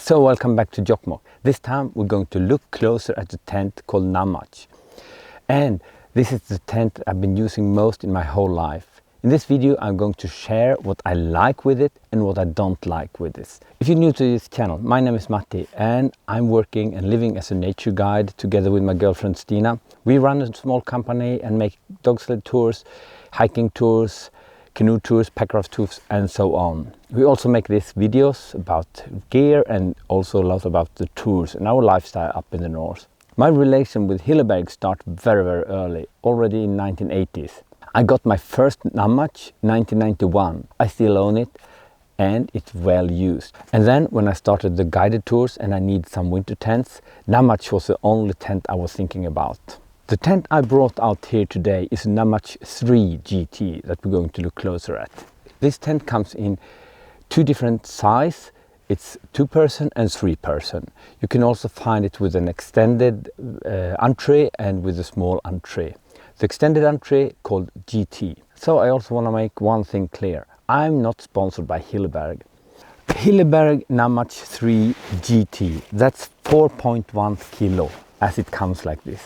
So welcome back to Jokkmokk. This time we're going to look closer at the tent called Nammatj. And this is the tent I've been using most in my whole life. In this video I'm going to share what I like with it and what I don't like with this. If you're new to this channel, my name is Matti and I'm working and living as a nature guide together with my girlfriend Stina. We run a small company and make dog sled tours, hiking tours, canoe tours, packraft tours and so on. We also make these videos about gear and also a lot about the tours and our lifestyle up in the north. My relation with Hilleberg started very early, already in 1980s. I got my first Nammatj in 1991. I still own it and it's well used. And then when I started the guided tours and I need some winter tents, Nammatj was the only tent I was thinking about. The tent I brought out here today is a Nammatj GT that we're going to look closer at. This tent comes in two different sizes. It's 2-person and 3-person. You can also find it with an extended entree and with a small entree. The extended entree called GT. So I also want to make one thing clear. I'm not sponsored by Hilleberg. Hilleberg Nammatj GT. That's 4.1 kilo as it comes like this.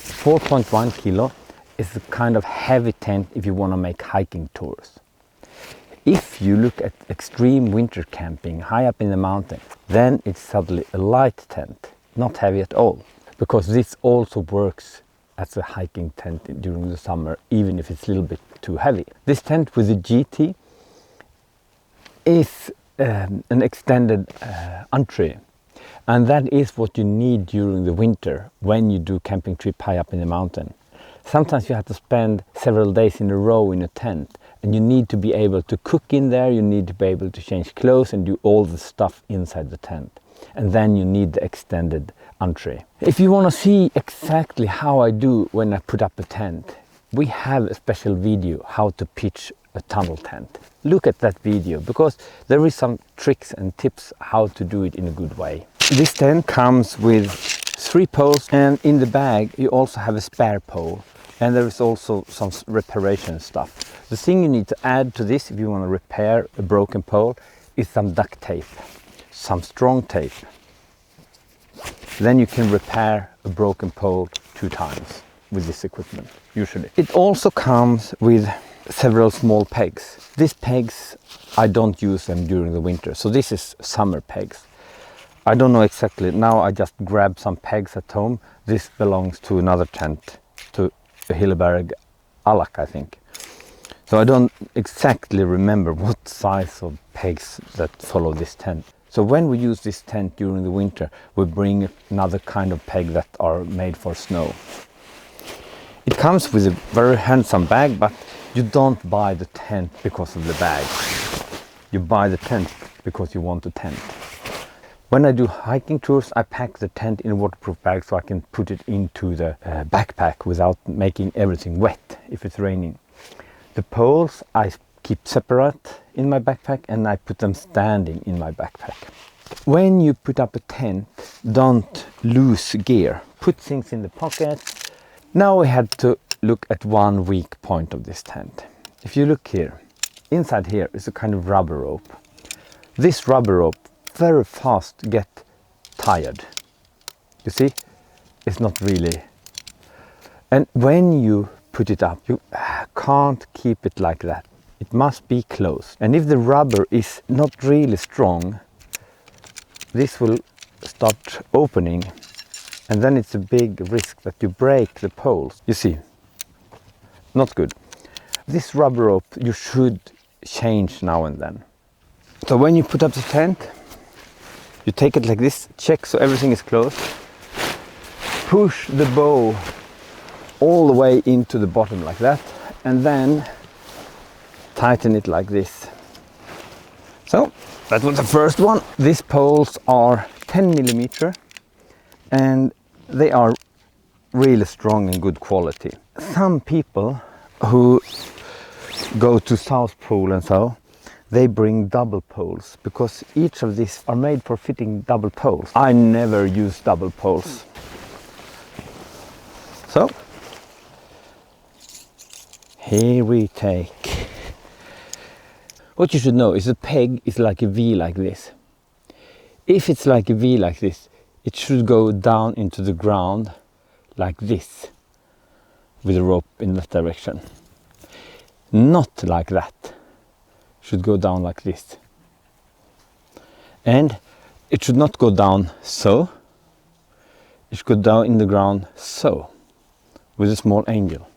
4.1 kilo is a kind of heavy tent if you want to make hiking tours. If you look at extreme winter camping high up in the mountain, then it's suddenly a light tent, not heavy at all. Because this also works as a hiking tent during the summer, even if it's a little bit too heavy. This tent with the GT is an extended entree. And that is what you need during the winter when you do camping trip high up in the mountain. Sometimes you have to spend several days in a row in a tent and you need to be able to cook in there, you need to be able to change clothes and do all the stuff inside the tent. And then you need the extended entree. If you want to see exactly how I do when I put up a tent, we have a special video how to pitch a tunnel tent. Look at that video because there is some tricks and tips how to do it in a good way. This tent comes with 3 poles and in the bag you also have a spare pole and there is also some reparation stuff. The thing you need to add to this if you want to repair a broken pole is some duct tape, some strong tape. Then you can repair a broken pole 2 times with this equipment, usually. It also comes with several small pegs. These pegs, I don't use them during the winter, so this is summer pegs. I don't know exactly, now I just grabbed some pegs at home. This belongs to another tent, to a Hilleberg Black, I think. So I don't exactly remember what size of pegs that follow this tent. So when we use this tent during the winter, we bring another kind of peg that are made for snow. It comes with a very handsome bag, but you don't buy the tent because of the bag. You buy the tent because you want a tent. When I do hiking tours, I pack the tent in a waterproof bag so I can put it into the backpack without making everything wet if it's raining. The poles I keep separate in my backpack and I put them standing in my backpack. When you put up a tent, don't lose gear. Put things in the pocket. Now we had to look at one weak point of this tent. If you look here, inside here is a kind of rubber rope. This rubber rope very fast get tired. You see, it's not really. And when you put it up, you can't keep it like that. It must be close. And if the rubber is not really strong, this will start opening and then it's a big risk that you break the poles. You see, not good. This rubber rope you should change now and then. So when you put up the tent, you take it like this, check so everything is closed. Push the bow all the way into the bottom like that and then tighten it like this. So that was the first one. These poles are 10 millimeter and they are really strong and good quality. Some people who go to South Pole and so, they bring double poles because each of these are made for fitting double poles. I never use double poles. So here we take. What you should know is the peg is like a V like this. If it's like a V like this, it should go down into the ground like this, with a rope in that direction. Not like that. It should go down like this. And it should not go down so. It should go down in the ground so, with a small angle.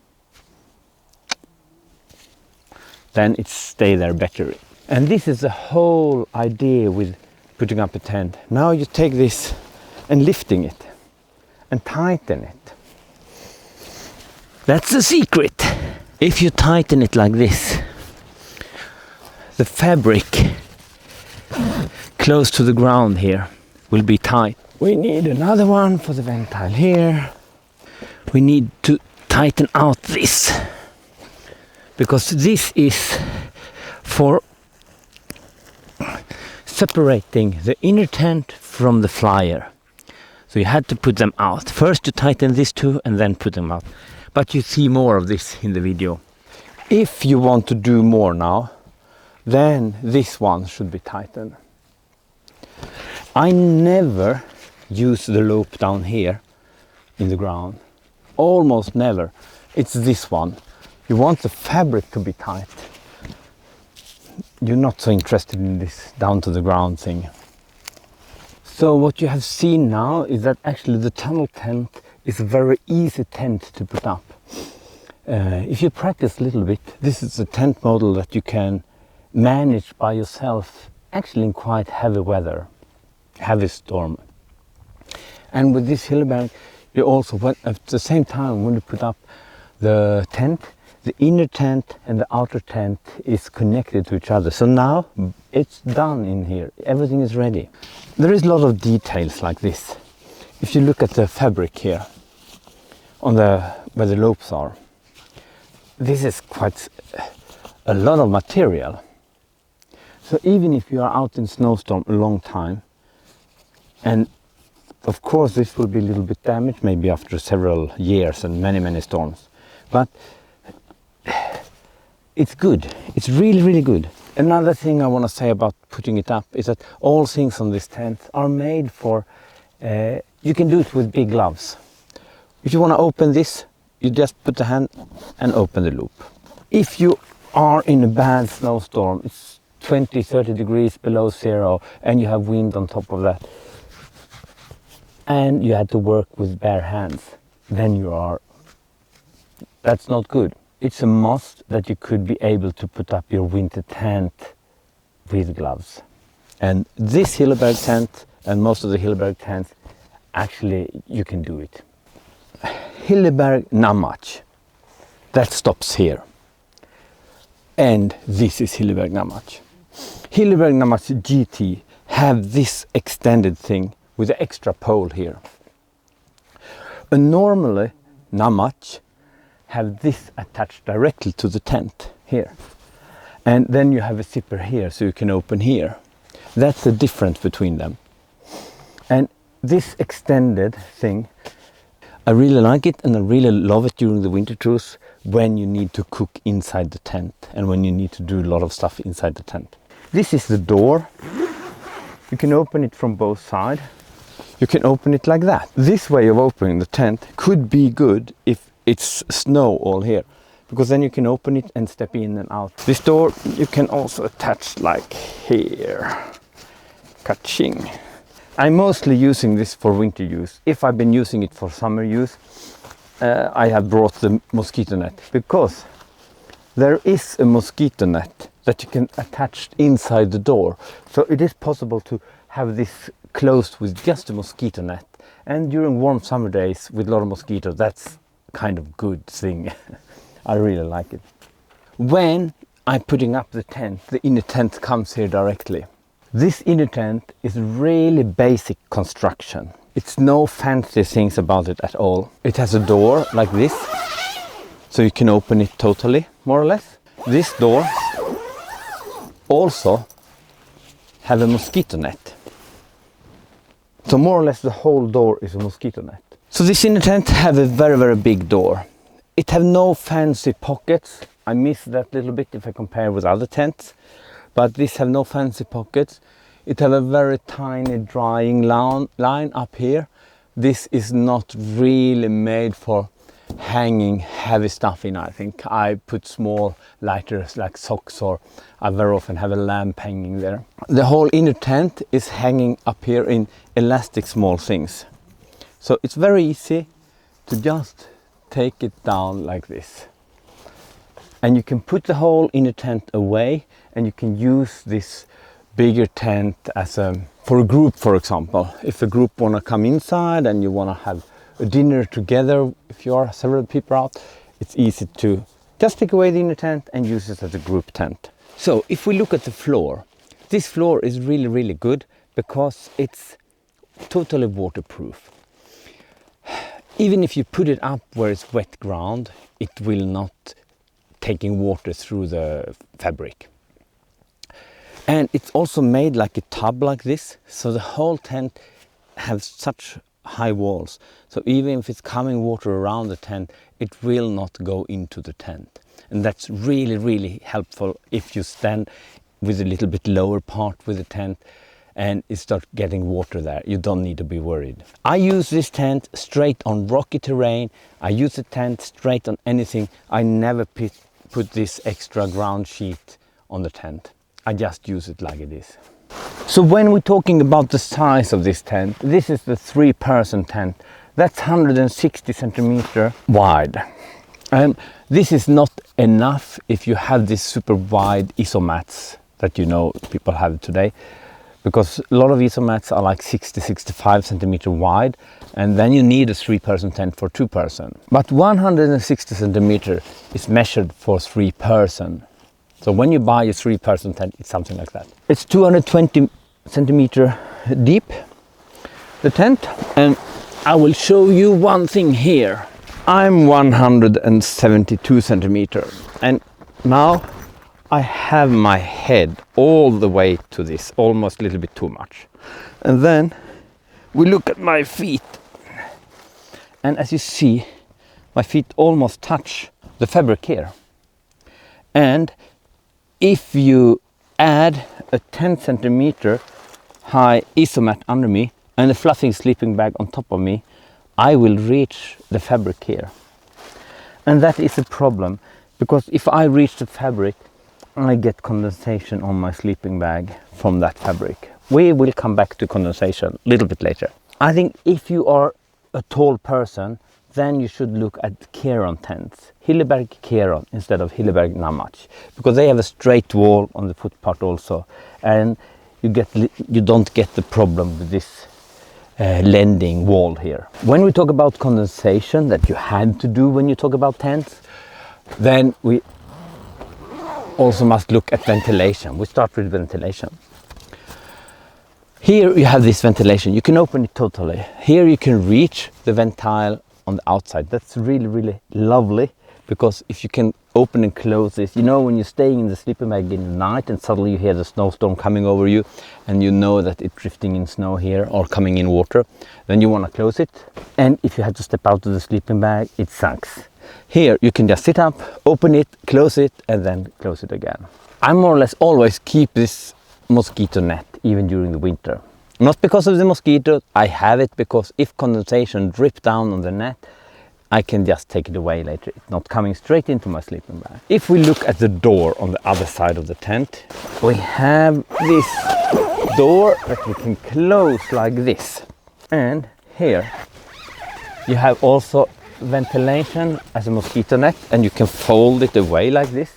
Then it stay there better. And this is the whole idea with putting up a tent. Now you take this and lifting it and tighten it. That's the secret. If you tighten it like this, the fabric close to the ground here will be tight. We need another one for the ventile here. We need to tighten out this, because this is for separating the inner tent from the flyer. So you had to put them out. First you tighten these two and then put them out. But you see more of this in the video. If you want to do more now, then this one should be tightened. I never use the loop down here in the ground. Almost never. It's this one. You want the fabric to be tight. You're not so interested in this down to the ground thing. So what you have seen now is that actually the tunnel tent is a very easy tent to put up. If you practice a little bit, this is a tent model that you can manage by yourself, actually in quite heavy weather, heavy storm. And with this Hilleberg, you also, at the same time when you put up the tent, the inner tent and the outer tent is connected to each other. So now it's done in here, everything is ready. There is a lot of details like this. If you look at the fabric here, on where the loops are, this is quite a lot of material. So even if you are out in snowstorm a long time, and of course this will be a little bit damaged maybe after several years and many storms, but it's good. It's really good. Another thing I want to say about putting it up is that all things on this tent are made for, you can do it with big gloves. If you want to open this, you just put the hand and open the loop. If you are in a bad snowstorm, it's 20-30 degrees below zero and you have wind on top of that, and you had to work with bare hands, then that's not good. It's a must that you could be able to put up your winter tent with gloves. And this Hilleberg tent and most of the Hilleberg tents, actually you can do it. Hilleberg Nammatj, that stops here. And this is Hilleberg Nammatj. Hilleberg Nammatj GT have this extended thing with the extra pole here. And normally Nammatj have this attached directly to the tent here. And then you have a zipper here so you can open here. That's the difference between them. And this extended thing, I really like it and I really love it during the winter tours when you need to cook inside the tent and when you need to do a lot of stuff inside the tent. This is the door. You can open it from both sides. You can open it like that. This way of opening the tent could be good if it's snow all here, because then you can open it and step in and out. This door you can also attach like here. Ka-ching. I'm mostly using this for winter use. If I've been using it for summer use, I have brought the mosquito net, because there is a mosquito net that you can attach inside the door. So it is possible to have this closed with just a mosquito net. And during warm summer days with a lot of mosquitoes, that's kind of good thing. I really like it. When I'm putting up the tent, the inner tent comes here directly. This inner tent is really basic construction. It's no fancy things about it at all. It has a door like this, so you can open it totally, more or less. This door also have a mosquito net. So more or less the whole door is a mosquito net. So this inner tent have a very big door. It have no fancy pockets. I miss that little bit if I compare with other tents. But this have no fancy pockets. It has a very tiny drying line up here. This is not really made for hanging heavy stuff in. I think I put small lighters like socks, or I very often have a lamp hanging there. The whole inner tent is hanging up here in elastic small things. So it's very easy to just take it down like this. And you can put the whole inner tent away, and you can use this bigger tent as for a group, for example. If a group want to come inside and you want to have a dinner together, if you are several people out, it's easy to just take away the inner tent and use it as a group tent. So if we look at the floor, this floor is really good because it's totally waterproof. Even if you put it up where it's wet ground, it will not taking water through the fabric. And it's also made like a tub like this, so the whole tent has such high walls. So even if it's coming water around the tent, it will not go into the tent. And that's really helpful if you stand with a little bit lower part with the tent and it starts getting water there. You don't need to be worried. I use this tent straight on rocky terrain. I use the tent straight on anything. I never put this extra ground sheet on the tent. I just use it like it is. So when we're talking about the size of this tent, this is the 3-person tent. That's 160 centimeter wide. And this is not enough if you have these super wide isomats that you know people have today. Because a lot of isomats are like 60-65 centimeter wide, and then you need a 3-person tent for 2-person. But 160 centimeter is measured for 3-person. So when you buy a 3-person tent, it's something like that. It's 220 centimeter deep, the tent, and I will show you one thing here. I'm 172 centimeter, and now I have my head all the way to this, almost a little bit too much. And then we look at my feet, and as you see, my feet almost touch the fabric here. And if you add a 10 centimeter high isomat under me and a fluffy sleeping bag on top of me, I will reach the fabric here. And that is a problem, because if I reach the fabric, I get condensation on my sleeping bag from that fabric. We will come back to condensation a little bit later. I think if you are a tall person, then you should look at Kieran tents, Hilleberg Kieran instead of Hilleberg Nammatj, because they have a straight wall on the foot part also, and you don't get the problem with this lending wall here. When we talk about condensation that you had to do when you talk about tents, then we also must look at ventilation. We start with ventilation. Here you have this ventilation. You can open it totally. Here you can reach the ventile on the outside. That's really lovely, because if you can open and close this, you know, when you're staying in the sleeping bag in the night and suddenly you hear the snowstorm coming over you and you know that it's drifting in snow here or coming in water, then you want to close it. And if you have to step out of the sleeping bag, it sucks. Here you can just sit up, open it, close it, and then close it again. I more or less always keep this mosquito net even during the winter. Not because of the mosquitoes, I have it because if condensation drips down on the net, I can just take it away later. It's not coming straight into my sleeping bag. If we look at the door on the other side of the tent, we have this door that we can close like this. And here you have also ventilation as a mosquito net, and you can fold it away like this.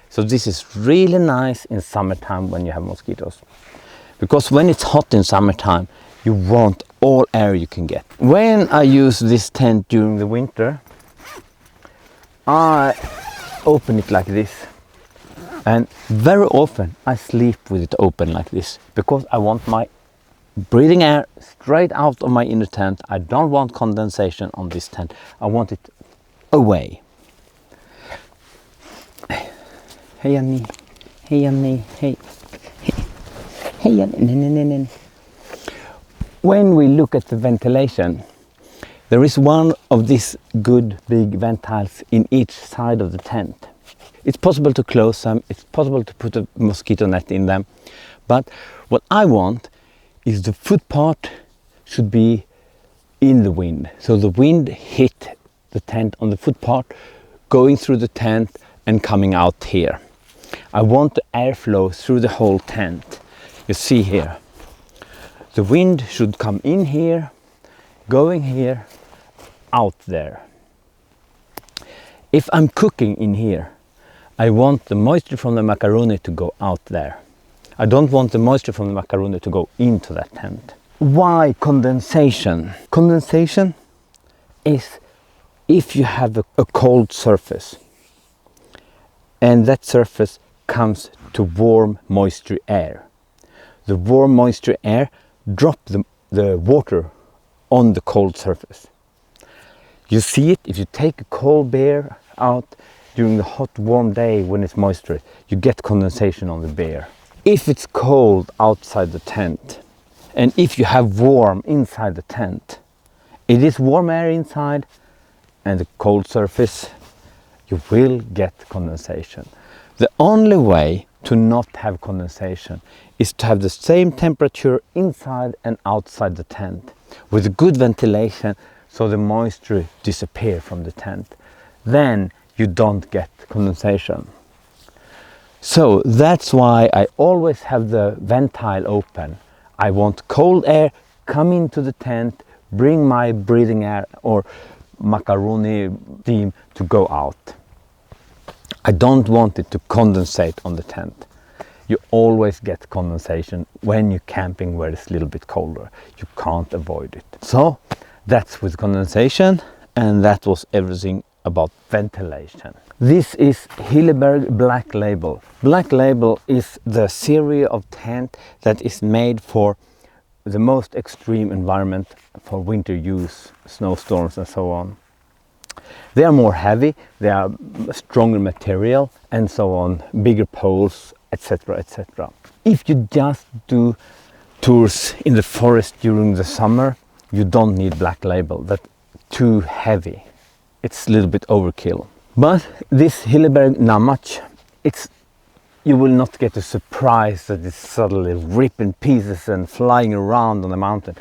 So this is really nice in summertime when you have mosquitoes. Because when it's hot in summertime, you want all air you can get. When I use this tent during the winter, I open it like this. And very often I sleep with it open like this, because I want my breathing air straight out of my inner tent. I don't want condensation on this tent. I want it away. Hey Annie, hey Annie, hey. Hey Annie. When we look at the ventilation, there is one of these good big ventiles in each side of the tent. It's possible to close them, it's possible to put a mosquito net in them, But what I want is the foot part should be in the wind. So the wind hit the tent on the foot part, going through the tent and coming out here. I want the airflow through the whole tent. You see here, the wind should come in here, going here, out there. If I'm cooking in here, I want the moisture from the macaroni to go out there. I don't want the moisture from the macaroni to go into that tent. Why condensation? Condensation is if you have a cold surface and that surface comes to warm moisture air. The warm moisture air drops the water on the cold surface. You see it if you take a cold beer out during the hot warm day when it's moisture, you get condensation on the beer. If it's cold outside the tent and if you have warm inside the tent, it is warm air inside and the cold surface, you will get condensation. The only way to not have condensation is to have the same temperature inside and outside the tent with good ventilation so the moisture disappears from the tent. Then you don't get condensation. So that's why I always have the ventile open. I want cold air come into the tent, bring my breathing air or macaroni steam to go out. I don't want it to condensate on the tent. You always get condensation when you're camping where it's a little bit colder. You can't avoid it. So that's with condensation, and that was everything about ventilation. This is Hilleberg Black Label. Black Label is the series of tent that is made for the most extreme environment for winter use, snowstorms and so on. They are more heavy, they are stronger material and so on, bigger poles, etc, etc. If you just do tours in the forest during the summer, you don't need Black Label. That's too heavy. It's a little bit overkill. But this Hilleberg Nammatj, you will not get a surprise that it's suddenly ripping pieces and flying around on the mountain.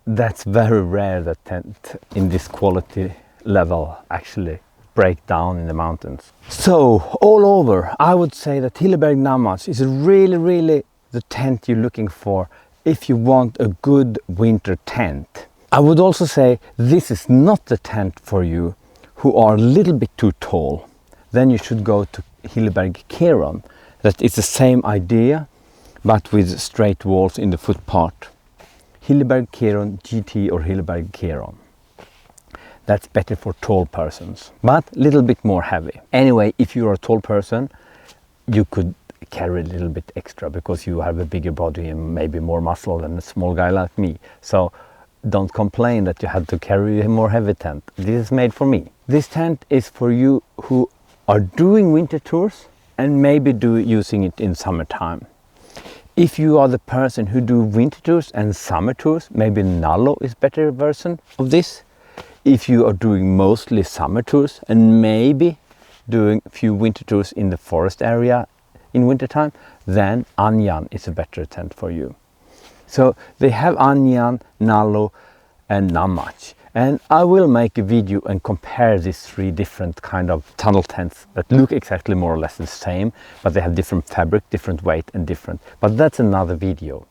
That's very rare that tent in this quality level actually break down in the mountains. So all over, I would say that Hilleberg Nammatj is really the tent you're looking for if you want a good winter tent. I would also say this is not the tent for you who are a little bit too tall. Then you should go to Hilleberg Keron. That is the same idea but with straight walls in the foot part. Hilleberg GT or Hilleberg Keron. That's better for tall persons, but a little bit more heavy. Anyway, if you're a tall person, you could carry a little bit extra because you have a bigger body and maybe more muscle than a small guy like me. So don't complain that you had to carry a more heavy tent. This is made for me. This tent is for you who are doing winter tours and maybe using it in summertime. If you are the person who do winter tours and summer tours, maybe Nallo is better version of this. If you are doing mostly summer tours and maybe doing a few winter tours in the forest area in wintertime, then Anjan is a better tent for you. So they have Anjan, Nallo and Nammatj. And I will make a video and compare these three different kind of tunnel tents that look exactly more or less the same, but they have different fabric, different weight and different. But that's another video.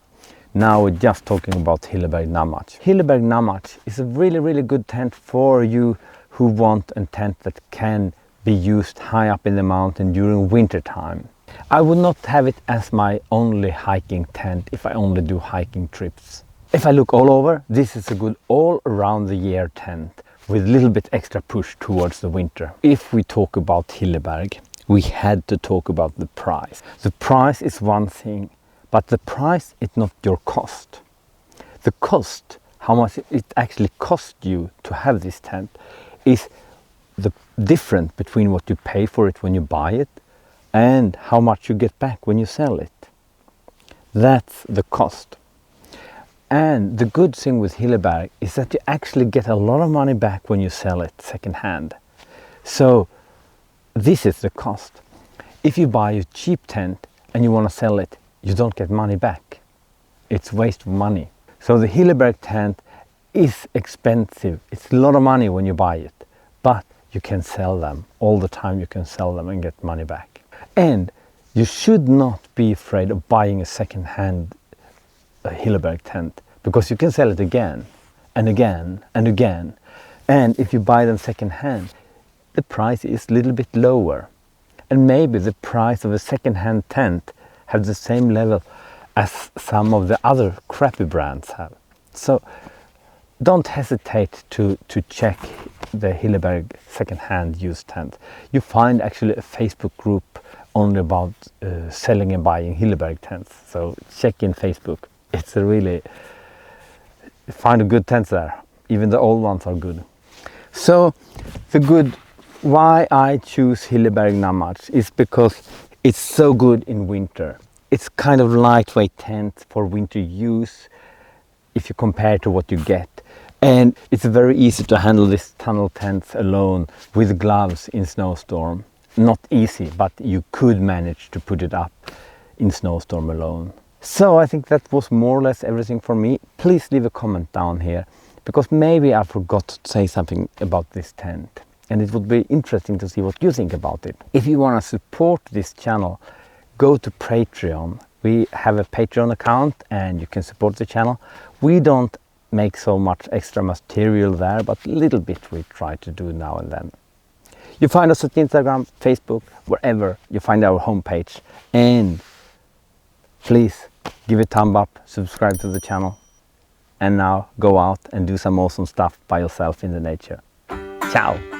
Now we're just talking about Hilleberg Nammatj. Hilleberg Nammatj is a really good tent for you who want a tent that can be used high up in the mountain during winter time. I would not have it as my only hiking tent if I only do hiking trips. If I look all over, this is a good all around the year tent with a little bit extra push towards the winter. If we talk about Hilleberg, we had to talk about the price. The price is one thing, but the price is not your cost. The cost, how much it actually costs you to have this tent, is the difference between what you pay for it when you buy it and how much you get back when you sell it. That's the cost. And the good thing with Hilleberg is that you actually get a lot of money back when you sell it second hand. So this is the cost. If you buy a cheap tent and you want to sell it, you don't get money back. It's waste of money. So the Hilleberg tent is expensive. It's a lot of money when you buy it, but you can sell them all the time. You can sell them and get money back. And you should not be afraid of buying a second-hand Hilleberg tent, because you can sell it again and again and again. And if you buy them second-hand, the price is a little bit lower. And maybe the price of a second-hand tent has the same level as some of the other crappy brands have. So don't hesitate to check the Hilleberg second-hand used tent. You find actually a Facebook group only about selling and buying Hilleberg tents. So check in Facebook. It's a really, find a good tent there. Even the old ones are good. So why I choose Hilleberg Nammatj is because it's so good in winter. It's kind of lightweight tent for winter use if you compare to what you get. And it's very easy to handle this tunnel tent alone with gloves in snowstorm. Not easy, but you could manage to put it up in snowstorm alone. So I think that was more or less everything for me. Please leave a comment down here, because maybe I forgot to say something about this tent. And it would be interesting to see what you think about it. If you want to support this channel, go to Patreon. We have a Patreon account and you can support the channel. We don't make so much extra material there, but a little bit we try to do now and then. You find us at Instagram, Facebook, wherever you find our homepage. And please give it a thumb up, subscribe to the channel. And now go out and do some awesome stuff by yourself in the nature. Ciao!